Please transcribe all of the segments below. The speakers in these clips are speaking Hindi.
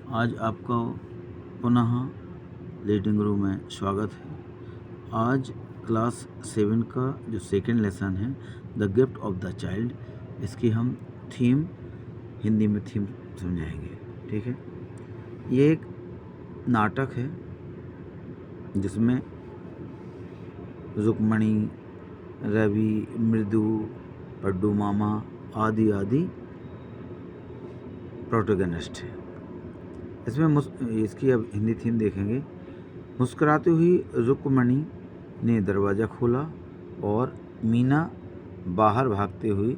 आज आपका पुनः रीडिंग रूम में स्वागत है। आज क्लास 7 का जो सेकंड लेसन है the gift of the child, इसकी हम थीम हिंदी में थीम समझाएंगे। ठीक है, ये एक नाटक है जिसमें रुक्मणी, रवि, मृदु, पड्डू मामा आदि आदि प्रोटोगनिस्ट है। इसमें इसकी अब हिंदी थीम देखेंगे। मुस्कुराती हुई रुक्मणी ने दरवाज़ा खोला और मीना बाहर भागते हुए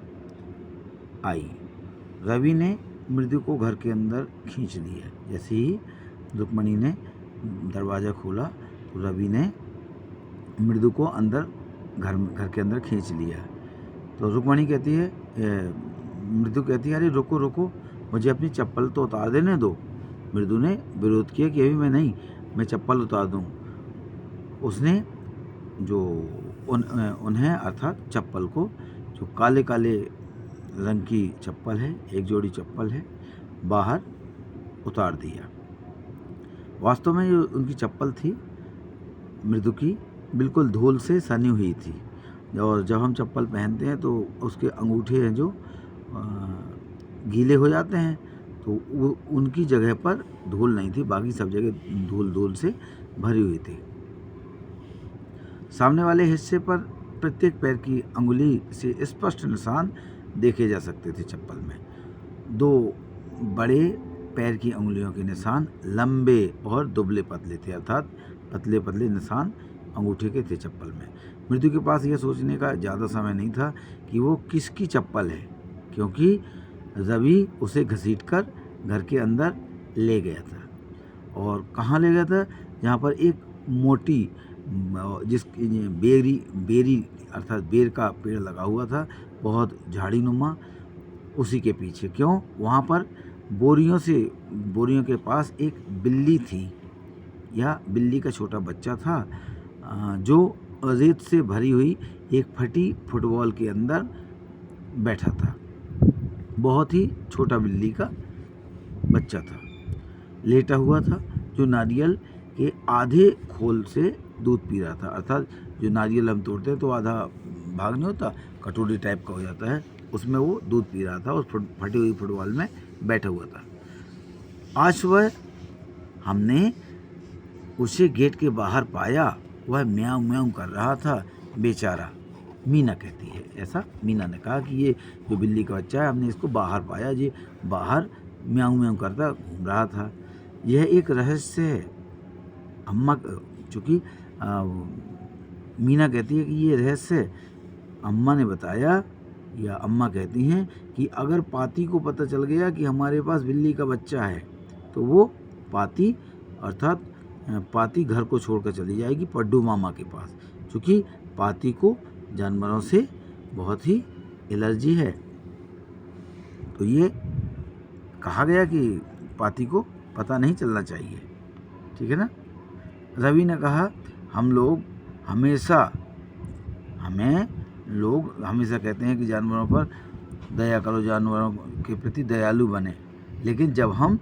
आई। रवि ने मृदु को घर के अंदर खींच लिया। जैसे ही रुक्मणी ने दरवाज़ा खोला तो रवि ने मृदु को अंदर घर के अंदर खींच लिया। तो रुक्मणी कहती है, मृदु कहती है, अरे रुको रुको, मुझे अपनी चप्पल तो उतार देने दो। मृदु ने विरोध किया कि अभी मैं चप्पल उतार दूं। उसने जो उन्हें अर्थात चप्पल को, जो काले काले रंग की चप्पल है, एक जोड़ी चप्पल है, बाहर उतार दिया। वास्तव में जो उनकी चप्पल थी मृदु की, बिल्कुल धूल से सनी हुई थी। और जब हम चप्पल पहनते हैं तो उसके अंगूठे हैं जो गीले हो जाते हैं, तो वो उनकी जगह पर धूल नहीं थी, बाकी सब जगह धूल से भरी हुई थी। सामने वाले हिस्से पर प्रत्येक पैर की अंगुली से स्पष्ट निशान देखे जा सकते थे। चप्पल में दो बड़े पैर की अंगुलियों के निशान लंबे और दुबले पतले थे, अर्थात पतले पतले निशान अंगूठे के थे चप्पल में। मृदु के पास यह सोचने का ज़्यादा समय नहीं था कि वो किसकी चप्पल है, क्योंकि रवि उसे घसीटकर घर के अंदर ले गया था। और कहाँ ले गया था? जहाँ पर एक मोटी बेरी अर्थात बेर का पेड़ लगा हुआ था, बहुत झाड़ी नुमा, उसी के पीछे। क्यों? वहाँ पर बोरियों के पास एक बिल्ली थी, या बिल्ली का छोटा बच्चा था, जो रेत से भरी हुई एक फटी फुटबॉल के अंदर बैठा था। बहुत ही छोटा बिल्ली का बच्चा था, लेटा हुआ था, जो नारियल के आधे खोल से दूध पी रहा था। अर्थात जो नारियल हम तोड़ते हैं तो आधा भाग नहीं होता, कटोरी टाइप का हो जाता है, उसमें वो दूध पी रहा था, उस फटी हुई फुटबॉल में बैठा हुआ था। आज सुबह हमने उसे गेट के बाहर पाया, वह म्याऊं म्याऊं कर रहा था, बेचारा। मीना कहती है ऐसा। मीना ने कहा कि ये जो बिल्ली का बच्चा है, हमने इसको बाहर पाया, ये बाहर म्याऊं म्याऊं करता घूम रहा था। यह एक रहस्य है अम्मा, चूँकि मीना कहती है कि ये रहस्य अम्मा ने बताया, या अम्मा कहती हैं कि अगर पाती को पता चल गया कि हमारे पास बिल्ली का बच्चा है तो वो पाती अर्थात पाती घर को छोड़कर चली जाएगी पड्डू मामा के पास, क्योंकि पाती को जानवरों से बहुत ही एलर्जी है। तो ये कहा गया कि पाती को पता नहीं चलना चाहिए। ठीक है ना। रवि ने कहा, हम लोग हमेशा कहते हैं कि जानवरों पर दया करो, जानवरों के प्रति दयालु बने, लेकिन जब हम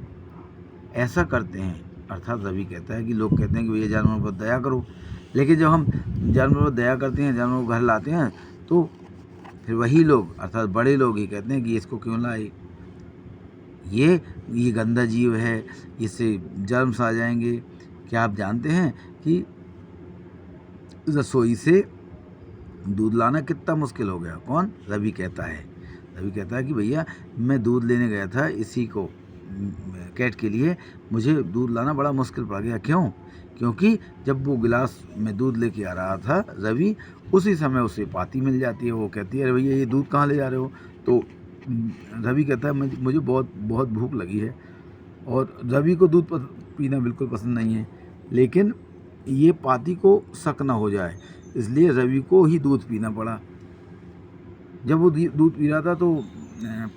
ऐसा करते हैं, अर्थात रवि कहता है कि लोग कहते हैं कि भैया जानवरों पर दया करो, लेकिन जब हम जानवरों पर दया करते हैं, जानवरों को घर लाते हैं, तो फिर वही लोग अर्थात बड़े लोग ही कहते हैं कि इसको क्यों लाए, ये गंदा जीव है, इससे जर्म्स आ जाएंगे। क्या आप जानते हैं कि रसोई से दूध लाना कितना मुश्किल हो गया? कौन? रवि कहता है कि भैया मैं दूध लेने गया था इसी को कैट के लिए, मुझे दूध लाना बड़ा मुश्किल पड़ गया। क्यों? क्योंकि जब वो गिलास में दूध लेके आ रहा था रवि, उसी समय उसे पाती मिल जाती है। वो कहती है, अरे भैया ये दूध कहाँ ले जा रहे हो? तो रवि कहता है, मुझे बहुत बहुत भूख लगी है। और रवि को दूध पीना बिल्कुल पसंद नहीं है, लेकिन ये पाती को शक न हो जाए, इसलिए रवि को ही दूध पीना पड़ा। जब वो दूध पी रहा था तो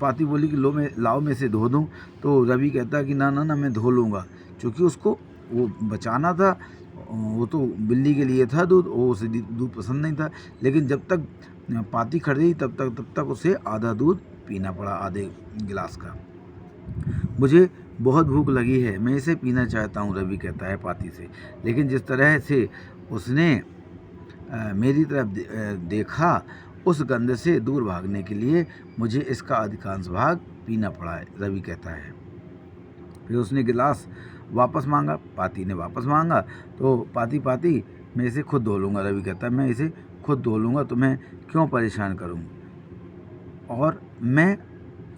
पाती बोली कि लाओ मैं इसे धो दूँ। तो रवि कहता कि ना मैं धो लूँगा, क्योंकि उसको वो बचाना था, वो तो बिल्ली के लिए था दूध, वो उसे दूध पसंद नहीं था। लेकिन जब तक पाती खरीदी तब तक उसे आधा दूध पीना पड़ा, आधे गिलास का। मुझे बहुत भूख लगी है, मैं इसे पीना चाहता हूँ, रवि कहता है पाती से। लेकिन जिस तरह से उसने मेरी तरफ देखा, उस गंध से दूर भागने के लिए मुझे इसका अधिकांश भाग पीना पड़ा है, रवि कहता है। फिर उसने गिलास वापस मांगा, पाती ने वापस मांगा, तो पाती मैं इसे खुद धो लूँगा, रवि कहता है। मैं इसे खुद धो लूँगा, तुम्हें क्यों परेशान करूँ। और मैं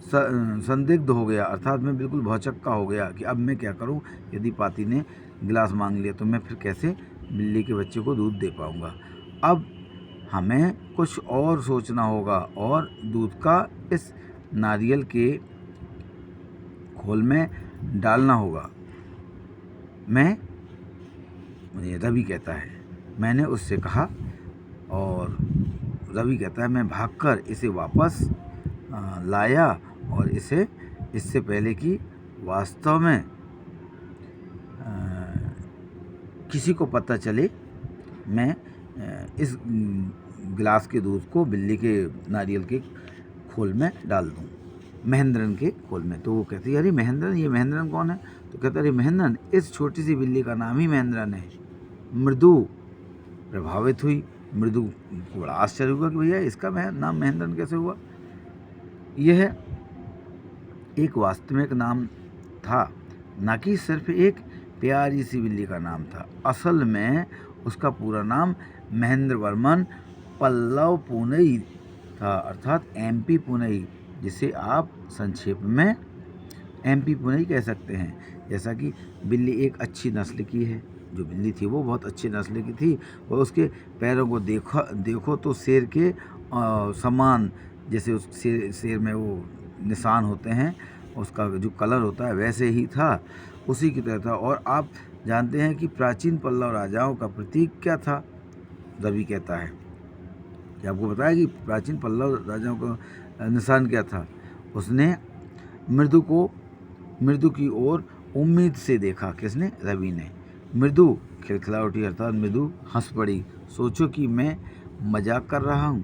संदिग्ध हो गया, अर्थात मैं बिल्कुल भौचक्का हो गया कि अब मैं क्या करूं। यदि पाती ने गिलास मांग लिया तो मैं फिर कैसे बिल्ली के बच्चे को दूध दे पाऊंगा। अब हमें कुछ और सोचना होगा और दूध का इस नारियल के खोल में डालना होगा। रवि कहता है, मैंने उससे कहा, और रवि कहता है मैं भागकर इसे वापस लाया और इससे पहले कि वास्तव में किसी को पता चले, मैं इस गिलास के दूध को बिल्ली के नारियल के खोल में डाल दूं, महेंद्रन के खोल में। तो वो कहती है, अरे महेंद्रन, ये महेंद्रन कौन है। तो कहता है, अरे महेंद्रन इस छोटी सी बिल्ली का नाम ही महेंद्रन है। मृदु प्रभावित हुई। मृदु को बड़ा आश्चर्य हुआ कि भैया इसका नाम महेंद्रन कैसे हुआ। यह एक वास्तविक नाम था, न कि सिर्फ एक प्यारी सी बिल्ली का नाम था। असल में उसका पूरा नाम महेंद्र वर्मन पल्लव पूनई था, अर्थात MP पूनई, जिसे आप संक्षेप में MP पूनई कह सकते हैं। जैसा कि बिल्ली एक अच्छी नस्ल की है, जो बिल्ली थी वो बहुत अच्छी नस्ल की थी, और उसके पैरों को देखो तो शेर के समान, जैसे उस शेर में वो निशान होते हैं, उसका जो कलर होता है वैसे ही था, उसी की तरह था। और आप जानते हैं कि प्राचीन पल्लव राजाओं का प्रतीक क्या था, रवि कहता है। कि आपको बताया कि प्राचीन पल्लव राजाओं का निशान क्या था। उसने मृदु की ओर उम्मीद से देखा। किसने? रवि ने। मृदु खिलखिला उठी, अर्थात मृदु हंस पड़ी। सोचो कि मैं मजाक कर रहा हूँ।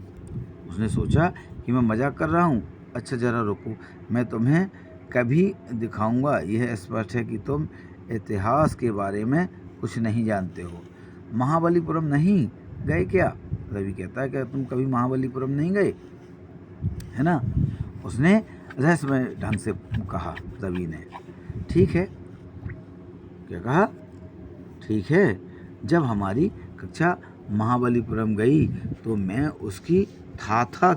उसने सोचा कि मैं मजाक कर रहा हूँ। अच्छा जरा रुको, मैं तुम्हें कभी दिखाऊंगा। यह स्पष्ट है कि तुम इतिहास के बारे में कुछ नहीं जानते हो। महाबलीपुरम नहीं गए क्या? रवि कहता है, क्या तुम कभी महाबलीपुरम नहीं गए, है ना? उसने रहस्यमय ढंग से कहा, रवि ने। ठीक है, क्या कहा? ठीक है, जब हमारी कक्षा महाबलीपुरम गई तो मैं उसकी थाथा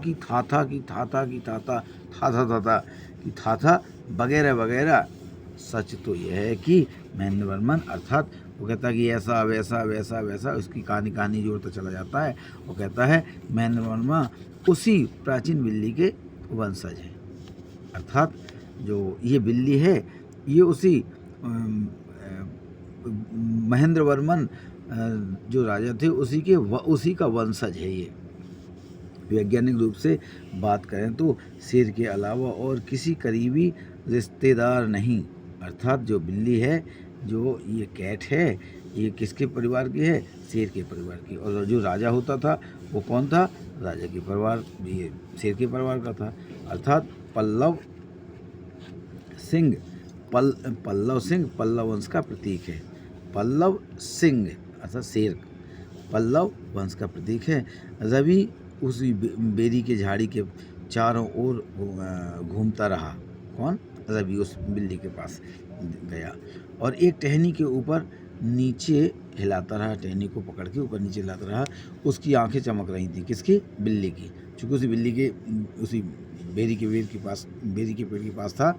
वगैरह वगैरह। सच तो यह है कि महेंद्र वर्मन, अर्थात वो कहता है कि ऐसा वैसा वैसा वैसा, उसकी कहानी जोड़ता चला जाता है। वो कहता है महेंद्र वर्मा उसी प्राचीन बिल्ली के वंशज हैं, अर्थात जो ये बिल्ली है ये उसी महेंद्र वर्मन जो राजा थे उसी का वंशज है। ये वैज्ञानिक रूप से बात करें तो शेर के अलावा और किसी करीबी रिश्तेदार नहीं, अर्थात जो बिल्ली है, जो ये कैट है, ये किसके परिवार की है? शेर के परिवार की। और जो राजा होता था वो कौन था? राजा के परिवार, ये शेर के परिवार का था, अर्थात पल्लव सिंह पल्लव वंश का प्रतीक है। पल्लव सिंह अर्थात शेर पल्लव वंश का प्रतीक है। रवि उस बेरी के झाड़ी के चारों ओर घूमता रहा। कौन? रवि उस बिल्ली के पास गया और एक टहनी के ऊपर नीचे हिलाता रहा, टहनी को पकड़ के ऊपर नीचे हिलाता रहा। उसकी आंखें चमक रही थी। किसकी? बिल्ली की। चूँकि उसी बिल्ली के उसी बेरी के पेड़ के पास था,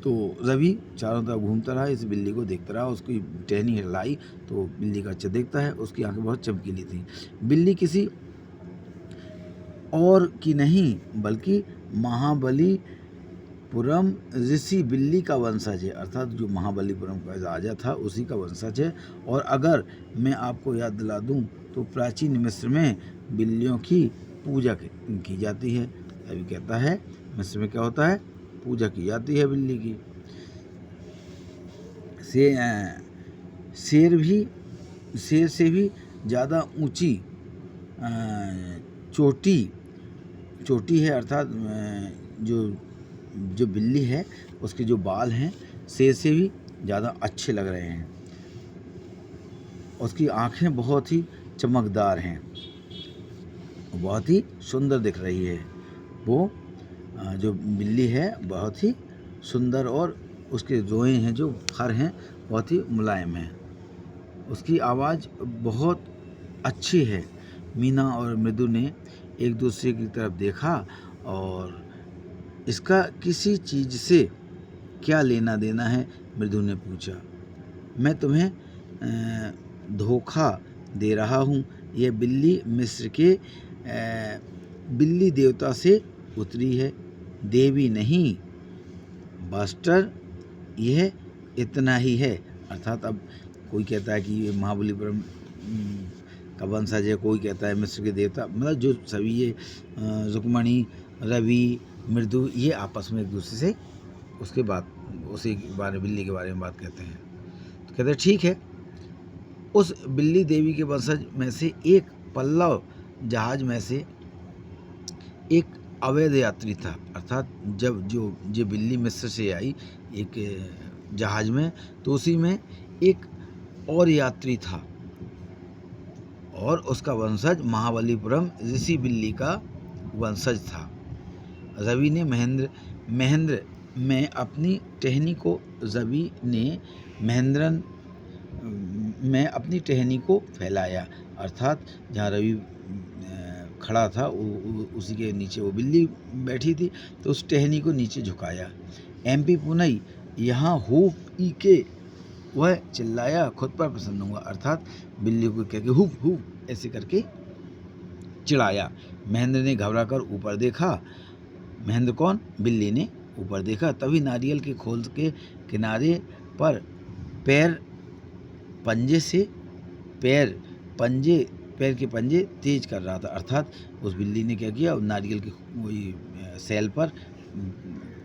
तो रवि चारों तरफ घूमता रहा, इस बिल्ली को देखता रहा। उसकी टहनी हिलाई तो बिल्ली का अच्छा देखता है, उसकी आंखें बहुत चमकीली थी। बिल्ली किसी और की नहीं बल्कि महाबलीपुरम ऋषि बिल्ली का वंशज है, अर्थात जो महाबलीपुरम का राजा था उसी का वंशज है। और अगर मैं आपको याद दिला दूं तो प्राचीन मिस्र में बिल्लियों की पूजा की जाती है। अभी कहता है मिस्र में क्या होता है? पूजा की जाती है बिल्ली की। शेर से भी ज़्यादा ऊंची चोटी है, अर्थात जो बिल्ली है उसके जो बाल हैं शेर से भी ज़्यादा अच्छे लग रहे हैं। उसकी आँखें बहुत ही चमकदार हैं, बहुत ही सुंदर दिख रही है। वो जो बिल्ली है बहुत ही सुंदर, और उसके रोए हैं जो फर हैं बहुत ही मुलायम हैं। उसकी आवाज़ बहुत अच्छी है। मीना और मृदु ने एक दूसरे की तरफ देखा, और इसका किसी चीज़ से क्या लेना देना है, मृदु ने पूछा। मैं तुम्हें धोखा दे रहा हूँ। यह बिल्ली मिस्र के बिल्ली देवता से उतरी है, देवी नहीं। बास्टर, यह इतना ही है। अर्थात अब कोई कहता है कि ये महाबलीपुरम का वंशज है, कोई कहता है मिस्र के देवता, मतलब जो सभी ये रुक्मणी, रवि, मृदु, ये आपस में एक दूसरे से उसके बाद उसी बारे बिल्ली के बारे में बात कहते हैं। तो कहते हैं ठीक है। उस बिल्ली देवी के वंशज में से एक पल्लव जहाज में से एक अवैध यात्री था। अर्थात जब जो बिल्ली मिस्र से आई एक जहाज में, तो उसी में एक और यात्री था, और उसका वंशज महाबलीपुरम ऋषि बिल्ली का वंशज था। रवि ने महेंद्र में अपनी टहनी को फैलाया। अर्थात जहाँ रवि खड़ा था उसी के नीचे वो बिल्ली बैठी थी, तो उस टहनी को नीचे झुकाया। एमपी पुनई यहाँ हुफ ई के, वह चिल्लाया, खुद पर प्रसन्न हुआ। अर्थात बिल्ली को कह के हुफ हुफ ऐसे करके चिढ़ाया। महेंद्र ने घबरा कर ऊपर देखा। महेंद्र कौन? बिल्ली ने ऊपर देखा। तभी नारियल के खोल के किनारे पर पैर के पंजे तेज कर रहा था। अर्थात उस बिल्ली ने क्या किया, नारियल के वही सेल पर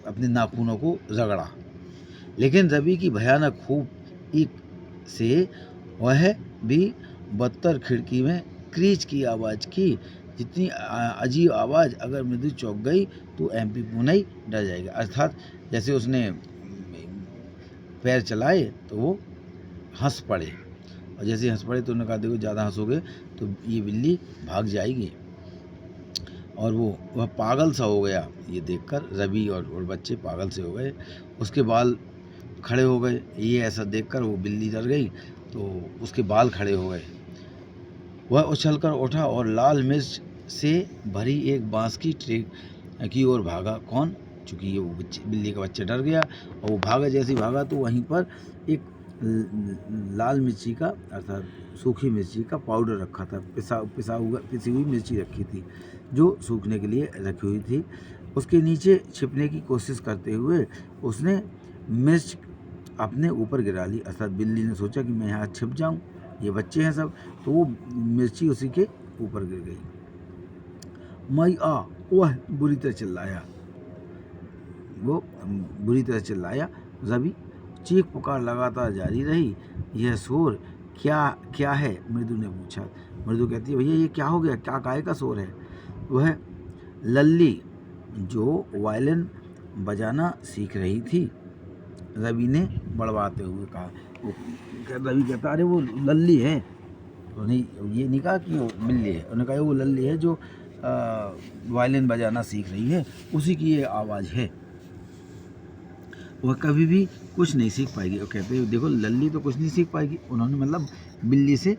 अपने नाखूनों को रगड़ा। लेकिन रवि की भयानक खूब एक से वह भी बदतर खिड़की में क्रीच की आवाज़ की। जितनी अजीब आवाज़, अगर मृदु चौंक गई तो एमपी पुनई डर जाएगा। अर्थात जैसे उसने पैर चलाए तो वो हंस पड़े, और जैसे हंस पड़े तो उन्होंने कहा देखो ज़्यादा हंसोगे तो ये बिल्ली भाग जाएगी। और वह पागल सा हो गया। ये देखकर रवि और बच्चे पागल से हो गए। उसके बाल खड़े हो गए। ये ऐसा देखकर वो बिल्ली डर गई, तो उसके बाल खड़े हो गए। वह उछलकर उठा और लाल मिर्च से भरी एक बांस की ट्रे की ओर भागा। कौन? चूँकि ये वो बिल्ली का बच्चा डर गया, और वो भागा। जैसे भागा तो वहीं पर एक लाल मिर्ची का, अर्थात सूखी मिर्ची का पाउडर रखा था। पिसी हुई मिर्ची रखी थी जो सूखने के लिए रखी हुई थी। उसके नीचे छिपने की कोशिश करते हुए उसने मिर्च अपने ऊपर गिरा ली। अर्थात बिल्ली ने सोचा कि मैं यहाँ छिप जाऊँ, ये बच्चे हैं सब, तो वो मिर्ची उसी के ऊपर गिर गई। मई आ, वह बुरी तरह चिल्लाया। रवि चीख पुकार लगातार जारी रही। यह शोर क्या है? मृदु ने पूछा। मृदु कहती है भैया ये क्या हो गया, क्या काय का शोर है? वह लल्ली जो वायलिन बजाना सीख रही थी, रवि ने बड़वाते हुए कहा। रवि कहता अरे वो लल्ली है। उन्हें ये नहीं कहा कि वो बिल्ली है, उन्होंने कहा वो लल्ली है जो वायलिन बजाना सीख रही है, उसी की ये आवाज़ है। वह कभी भी कुछ नहीं सीख पाएगी। और कहते हैं देखो लल्ली तो कुछ नहीं सीख पाएगी। उन्होंने मतलब बिल्ली से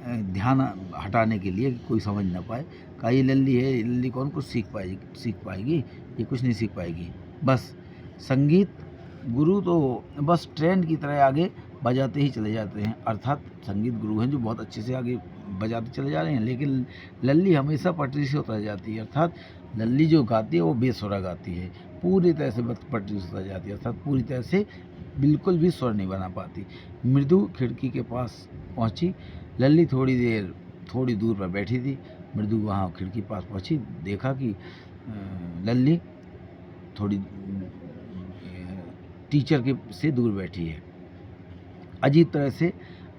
ध्यान हटाने के लिए कोई समझ ना पाए, कहा ये लल्ली है, लल्ली कौन कुछ सीख पाएगी, ये कुछ नहीं सीख पाएगी। बस संगीत गुरु तो बस ट्रेंड की तरह आगे बजाते ही चले जाते हैं। अर्थात संगीत गुरु हैं जो बहुत अच्छे से आगे बजाते चले जा रहे हैं, लेकिन लल्ली हमेशा पटरी से उतर जाती है। अर्थात लल्ली जो गाती है वो बेसुरा गाती है, पूरी तरह से पटरी से उतर जाती है। अर्थात पूरी तरह से बिल्कुल भी स्वर नहीं बना पाती। मृदु खिड़की के पास पहुंची। लल्ली थोड़ी दूर पर बैठी थी। मृदु वहाँ खिड़की पास पहुंची, देखा कि लल्ली थोड़ी टीचर के से दूर बैठी है। अजीब तरह से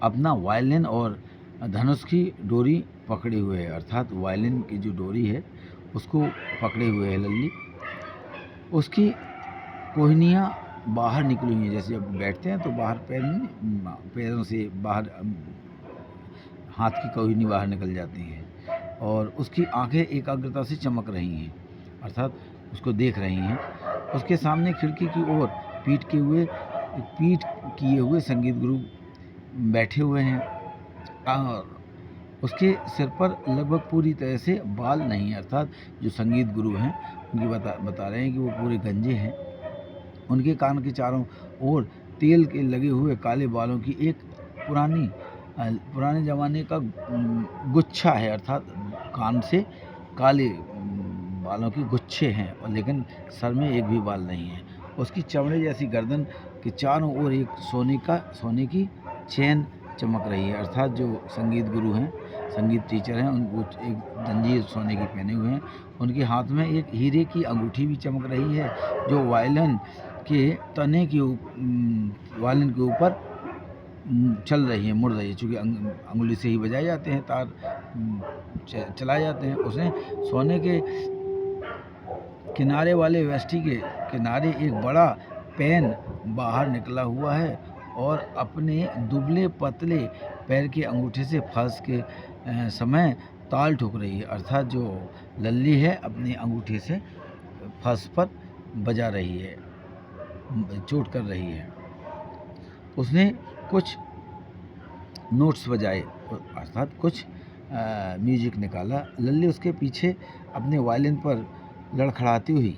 अपना वायलिन और धनुष की डोरी पकड़े हुए है। अर्थात वायलिन की जो डोरी है उसको पकड़े हुए है लल्ली। उसकी कोहनियाँ बाहर निकली हुई हैं, जैसे जब बैठते हैं तो बाहर पैरों से बाहर हाथ की कौहनी बाहर निकल जाती है, और उसकी आंखें एकाग्रता से चमक रही हैं, अर्थात उसको देख रही हैं। उसके सामने खिड़की की ओर पीठ किए हुए संगीत गुरु बैठे हुए हैं, और उसके सिर पर लगभग पूरी तरह से बाल नहीं है, अर्थात जो संगीत गुरु हैं उनकी बता रहे हैं कि वो पूरे गंजे हैं। उनके कान के चारों ओर तेल के लगे हुए काले बालों की एक पुराने ज़माने का गुच्छा है, अर्थात कान से काले बालों के गुच्छे हैं, और लेकिन सर में एक भी बाल नहीं है। उसकी चमड़े जैसी गर्दन के चारों ओर एक सोने की चेन चमक रही है, अर्थात जो संगीत गुरु हैं, संगीत टीचर हैं, उनको एक जंजीर सोने की पहने हुए हैं। उनके हाथ में एक हीरे की अंगूठी भी चमक रही है, जो वायलिन के तने के वायलिन के ऊपर चल रही है, मुड़ रही है, चूँकि अंगुली से ही बजाए जाते हैं, तार चलाए जाते हैं। उसने सोने के किनारे वाले वेस्टी के किनारे एक बड़ा पेन बाहर निकला हुआ है, और अपने दुबले पतले पैर के अंगूठे से फर्श के समय ताल ठोक रही है, अर्थात जो लल्ली है अपने अंगूठे से फर्श पर बजा रही है, चोट कर रही है। उसने कुछ नोट्स बजाए, अर्थात कुछ म्यूजिक निकाला। लल्ली उसके पीछे अपने वायलिन पर लड़खड़ाती हुई,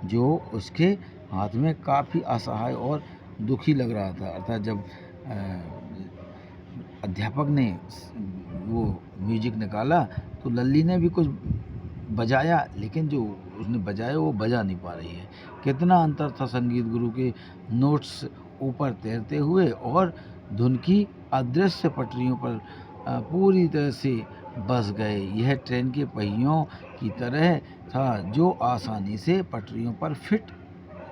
जो उसके हाथ में काफ़ी असहाय और दुखी लग रहा था, अर्थात जब अध्यापक ने वो म्यूजिक निकाला तो लल्ली ने भी कुछ बजाया, लेकिन जो उसने बजाया वो बजा नहीं पा रही है। कितना अंतर था संगीत गुरु के नोट्स ऊपर तैरते हुए और धुन की अदृश्य पटरियों पर पूरी तरह से बस गए। यह ट्रेन के पहियों की तरह था, जो आसानी से पटरियों पर फिट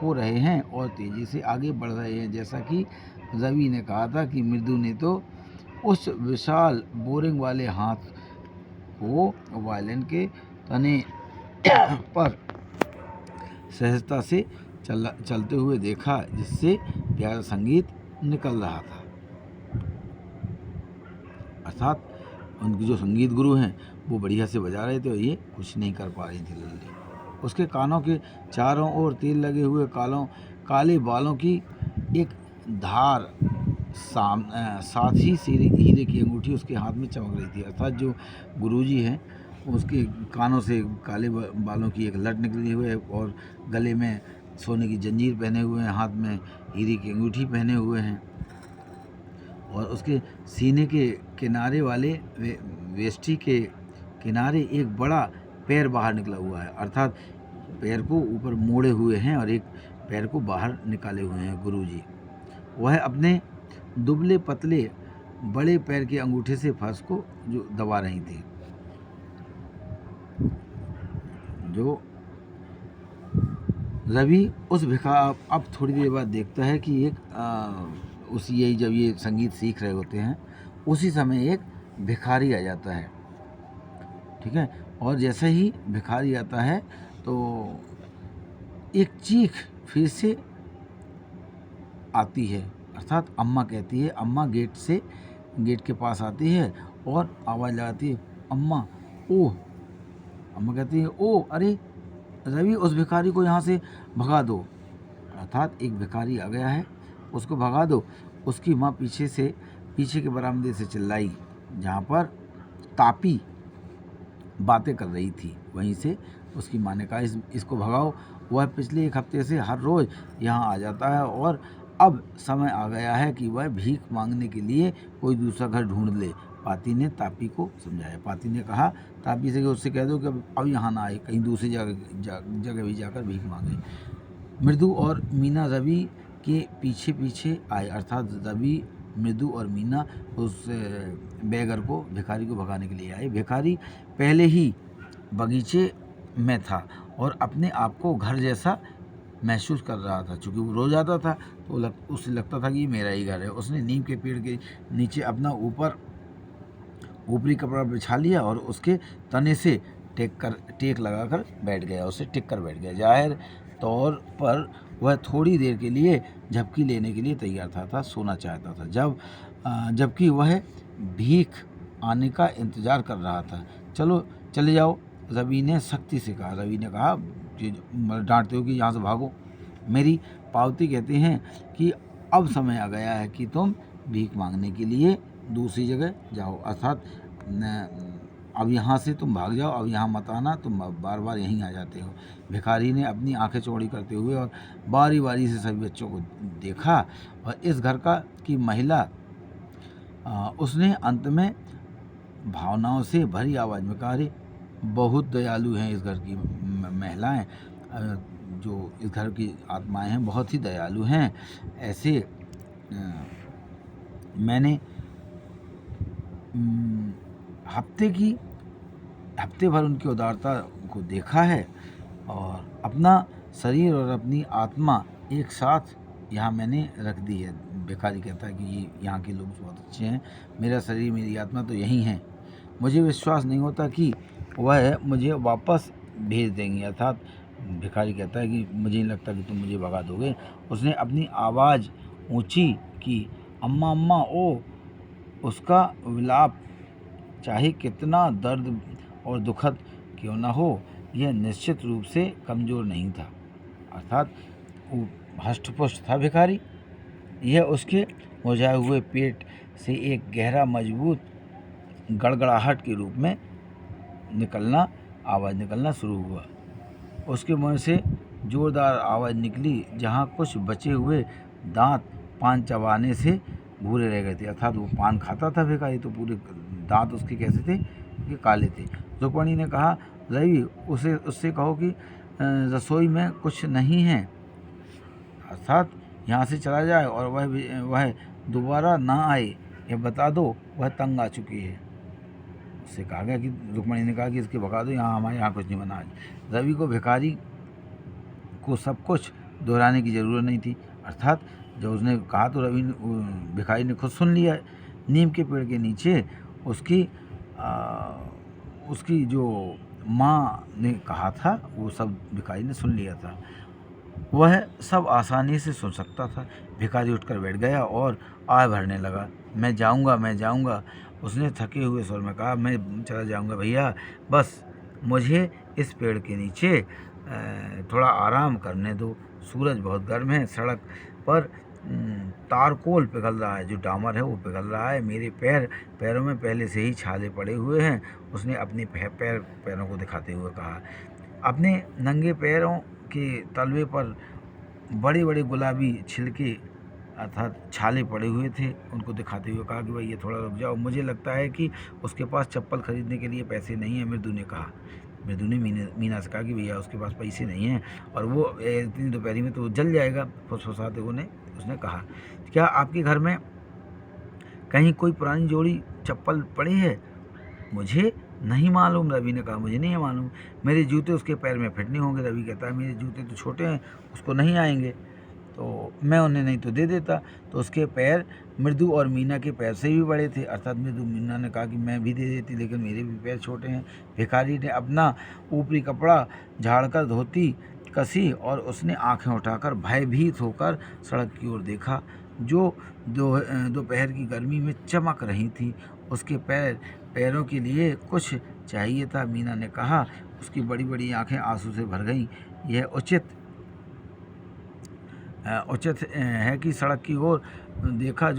हो रहे हैं और तेज़ी से आगे बढ़ रहे हैं। जैसा कि रवि ने कहा था कि मृदु ने तो उस विशाल बोरिंग वाले हाथ को वायलिन के तने पर सहजता से चलते हुए देखा, जिससे प्यारा संगीत निकल रहा था। अर्थात उनके जो संगीत गुरु हैं वो बढ़िया से बजा रहे थे और ये कुछ नहीं कर पा रही थी लल्ली। उसके कानों के चारों ओर तेल लगे हुए काले बालों की एक धार साथ ही हीरे की अंगूठी उसके हाथ में चमक रही थी। अर्थात जो गुरुजी हैं उसके कानों से काले बालों की एक लट निकली हुई है और गले में सोने की जंजीर पहने हुए हैं, हाथ में हीरे की अंगूठी पहने हुए हैं, और उसके सीने के किनारे वाले वेस्टी के किनारे एक बड़ा पैर बाहर निकला हुआ है, अर्थात पैर को ऊपर मोड़े हुए हैं और एक पैर को बाहर निकाले हुए हैं गुरुजी। वह अपने दुबले पतले बड़े पैर के अंगूठे से फर्श को जो दबा रही थी। जो रवि उस अब थोड़ी देर बाद देखता है कि यही जब ये संगीत सीख रहे होते हैं उसी समय एक भिखारी आ जाता है, ठीक है। और जैसे ही भिखारी आता है तो एक चीख फिर से आती है, अर्थात अम्मा कहती है। अम्मा गेट के पास आती है और आवाज़ लगाती है, अम्मा ओह। अम्मा कहती है, ओ अरे रवि, उस भिखारी को यहाँ से भगा दो, अर्थात एक भिखारी आ गया है, उसको भगा दो। उसकी माँ पीछे के बरामदे से चिल्लाई, जहाँ पर तापी बातें कर रही थी, वहीं से उसकी माँ ने कहा इसको भगाओ। वह पिछले एक हफ्ते से हर रोज़ यहाँ आ जाता है और अब समय आ गया है कि वह भीख मांगने के लिए कोई दूसरा घर ढूंढ ले। पाती ने तापी को समझाया। पाती ने कहा तापी से कि उससे कह दो कि अब यहाँ ना आए, कहीं दूसरी जगह भी जाकर भीख मांगे। मृदु और मीना रवि के पीछे आए, अर्थात रवि, मृदु और मीना उस भिखारी को भगाने के लिए आए। भिखारी पहले ही बगीचे में था और अपने आप को घर जैसा महसूस कर रहा था। चूँकि वो रोज आता था तो उसे लगता था कि ये मेरा ही घर है। उसने नीम के पेड़ के नीचे अपना ऊपरी कपड़ा बिछा लिया और उसके तने से टेक लगाकर बैठ गया। उसे टिक कर बैठ गया। जाहिर तौर पर वह थोड़ी देर के लिए झपकी लेने के लिए तैयार था सोना चाहता था, जबकि वह भीख आने का इंतज़ार कर रहा था। चलो चले जाओ, रवि ने सख्ती से कहा। रवि ने कहा कि डांटते हो कि यहाँ से भागो, मेरी पावती कहते हैं कि अब समय आ गया है कि तुम भीख मांगने के लिए दूसरी जगह जाओ, अर्थात अब यहाँ से तुम भाग जाओ, अब यहाँ मत आना, तुम बार बार यहीं आ जाते हो। भिखारी ने अपनी आंखें चौड़ी करते हुए और बारी बारी से सभी बच्चों को देखा और इस घर की महिला उसने अंत में भावनाओं से भरी आवाज़ में कहा, अरे बहुत दयालु हैं इस घर की महिलाएं, जो इस घर की आत्माएं हैं बहुत ही दयालु हैं। ऐसे मैंने हफ्ते भर उनकी उदारता को देखा है और अपना शरीर और अपनी आत्मा एक साथ यहाँ मैंने रख दी है। भिखारी कहता है कि ये यहाँ के लोग बहुत अच्छे हैं, मेरा शरीर मेरी आत्मा तो यहीं है। मुझे विश्वास नहीं होता कि वह मुझे वापस भेज देंगे, अर्थात भिखारी कहता है कि मुझे नहीं लगता कि तुम मुझे भगा दोगे। उसने अपनी आवाज़ ऊंची की, अम्मा अम्मा ओ। उसका विलाप चाहे कितना दर्द और दुखद क्यों न हो, यह निश्चित रूप से कमज़ोर नहीं था, अर्थात वो हष्टपुष्ट था भिखारी। यह उसके मुरझाए हुए पेट से एक गहरा मजबूत गड़गड़ाहट के रूप में आवाज़ निकलना शुरू हुआ। उसके मुंह से जोरदार आवाज़ निकली, जहाँ कुछ बचे हुए दांत पान चबाने से भूरे रह गए थे, अर्थात वो पान खाता था भिखारी तो पूरे दांत उसके कैसे थे, ये काले थे। रुक्मणी ने कहा, रवि उससे कहो कि रसोई में कुछ नहीं है, अर्थात यहाँ से चला जाए और वह दोबारा ना आए, यह बता दो, वह तंग आ चुकी है। उससे कहा गया कि रुक्मणी ने कहा कि इसके भगा दो, यहाँ हमारे यहाँ कुछ नहीं बना आज। रवि को भिखारी को सब कुछ दोहराने की ज़रूरत नहीं थी, अर्थात जब उसने कहा तो भिखारी ने खुद सुन लिया। नीम के पेड़ के नीचे उसकी जो माँ ने कहा था वो सब भिखारी ने सुन लिया था। वह सब आसानी से सुन सकता था। भिखारी उठकर बैठ गया और आह भरने लगा। मैं जाऊंगा, उसने थके हुए स्वर में कहा। मैं चला जाऊंगा भैया, बस मुझे इस पेड़ के नीचे थोड़ा आराम करने दो। सूरज बहुत गर्म है, सड़क पर तारकोल पिघल रहा है, जो डामर है वो पिघल रहा है। मेरे पैरों में पहले से ही छाले पड़े हुए हैं। उसने अपने पैरों को दिखाते हुए कहा। अपने नंगे पैरों के तलवे पर बड़े बड़े गुलाबी छिलके अर्थात छाले पड़े हुए थे, उनको दिखाते हुए कहा कि भाई ये थोड़ा रुक जाओ, मुझे लगता है कि उसके पास चप्पल खरीदने के लिए पैसे नहीं हैं। मृदु ने मीना से कहा कि भैया उसके पास पैसे नहीं हैं और वो इतनी दोपहरी में तो जल जाएगा। फुसफुसाते हुए उसने कहा, क्या आपके घर में कहीं कोई पुरानी जोड़ी चप्पल पड़ी है? मुझे नहीं मालूम, रवि ने कहा, मुझे नहीं मालूम। मेरे जूते उसके पैर में फिट नहीं होंगे। रवि कहता है, मेरे जूते तो छोटे हैं, उसको नहीं आएंगे, तो मैं उन्हें नहीं तो दे देता। तो उसके पैर मृदु और मीना के पैर से भी बड़े थे, अर्थात मीना ने कहा कि मैं भी दे देती, लेकिन मेरे भी पैर छोटे हैं। भिखारी ने अपना ऊपरी कपड़ा झाड़कर धोती कसी और उसने आंखें उठाकर भयभीत होकर सड़क की ओर देखा, जो दोपहर की गर्मी में चमक रही थी। उसके पैरों के लिए कुछ चाहिए था। मीना ने कहा। उसकी बड़ी बड़ी आंखें आंसू से भर गईं। यह उचित है कि सड़क की ओर देखा,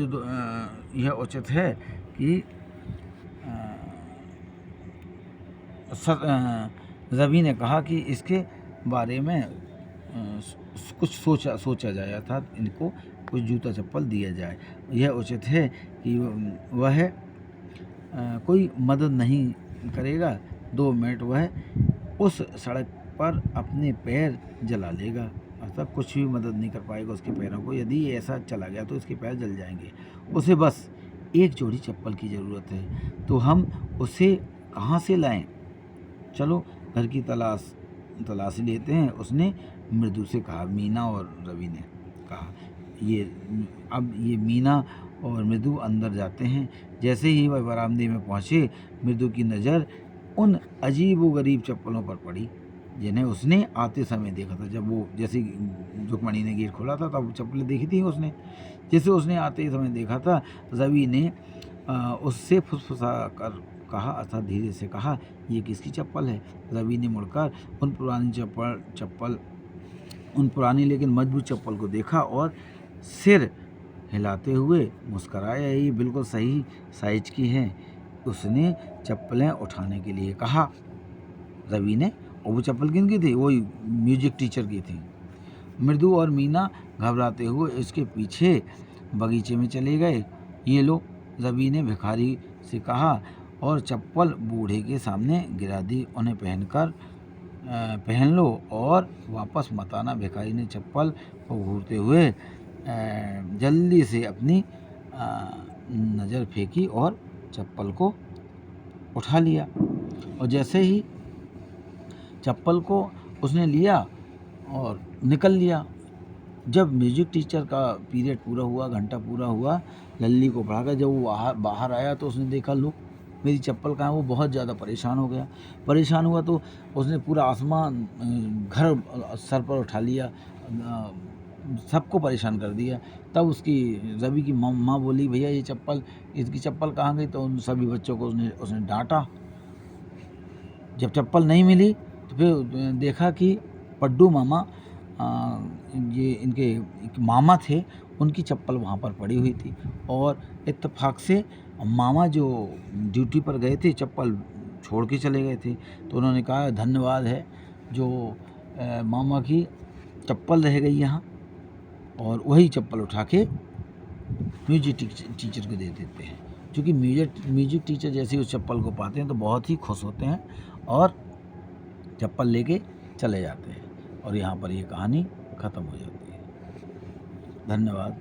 यह उचित है कि रवि ने कहा कि इसके बारे में कुछ सोचा जाए, अर्थात इनको कुछ जूता चप्पल दिया जाए। यह उचित है कि वह कोई मदद नहीं करेगा। 2 मिनट वह उस सड़क पर अपने पैर जला लेगा, अर्थात कुछ भी मदद नहीं कर पाएगा उसके पैरों को। यदि ऐसा चला गया तो उसके पैर जल जाएंगे। उसे बस एक जोड़ी चप्पल की ज़रूरत है, तो हम उसे कहाँ से लाएं? चलो घर की तलाशी लेते हैं, उसने मृदु से कहा। मीना और रवि ने कहा। ये मीना और मृदु अंदर जाते हैं। जैसे ही वह बरामदे में पहुँचे, मृदु की नज़र उन अजीब व गरीब चप्पलों पर पड़ी जिन्हें उसने आते समय देखा था। जब वो जैसे रुक्मणी ने गेट खोला था तब चप्पलें देखी थी उसने, जैसे उसने आते समय देखा था। रवि ने उससे फुसफुसा कर कहा, अर्थात धीरे से कहा, ये किसकी चप्पल है? रवि ने मुड़कर उन पुरानी लेकिन मजबूत चप्पल को देखा और सिर हिलाते हुए मुस्कराया। ये बिल्कुल सही साइज की है, उसने चप्पलें उठाने के लिए कहा रवि ने। और वो चप्पल किनकी थी? वही म्यूजिक टीचर की थी। मृदु और मीना घबराते हुए इसके पीछे बगीचे में चले गए। ये लो, रवि ने भिखारी से कहा और चप्पल बूढ़े के सामने गिरा दी। उन्हें पहन लो और वापस मत आना। भिखारी ने चप्पल को घूरते हुए जल्दी से अपनी नज़र फेंकी और चप्पल को उठा लिया। और जैसे ही चप्पल को उसने लिया और निकल लिया। जब म्यूजिक टीचर का पीरियड पूरा हुआ, घंटा पूरा हुआ, लल्ली को पढ़ा कर जब वो बाहर आया तो उसने देखा, लो मेरी चप्पल कहाँ है। वो बहुत ज़्यादा परेशान हो गया। परेशान हुआ तो उसने पूरा आसमान घर सर पर उठा लिया, सबको परेशान कर दिया। तब उसकी रवि की माँ बोली, भैया ये चप्पल, इसकी चप्पल कहाँ गई? तो उन सभी बच्चों को उसने डांटा। जब चप्पल नहीं मिली तो फिर देखा कि पड्डू मामा, ये इनके एक मामा थे, उनकी चप्पल वहाँ पर पड़ी हुई थी। और इत्तेफाक से मामा जो ड्यूटी पर गए थे चप्पल छोड़ के चले गए थे, तो उन्होंने कहा धन्यवाद है जो मामा की चप्पल रह गई यहाँ, और वही चप्पल उठा के म्यूजिक टीचर को दे देते हैं। क्योंकि म्यूजिक टीचर जैसे उस चप्पल को पाते हैं तो बहुत ही खुश होते हैं और चप्पल लेके चले जाते हैं। और यहाँ पर ये कहानी ख़त्म हो जाती है। धन्यवाद।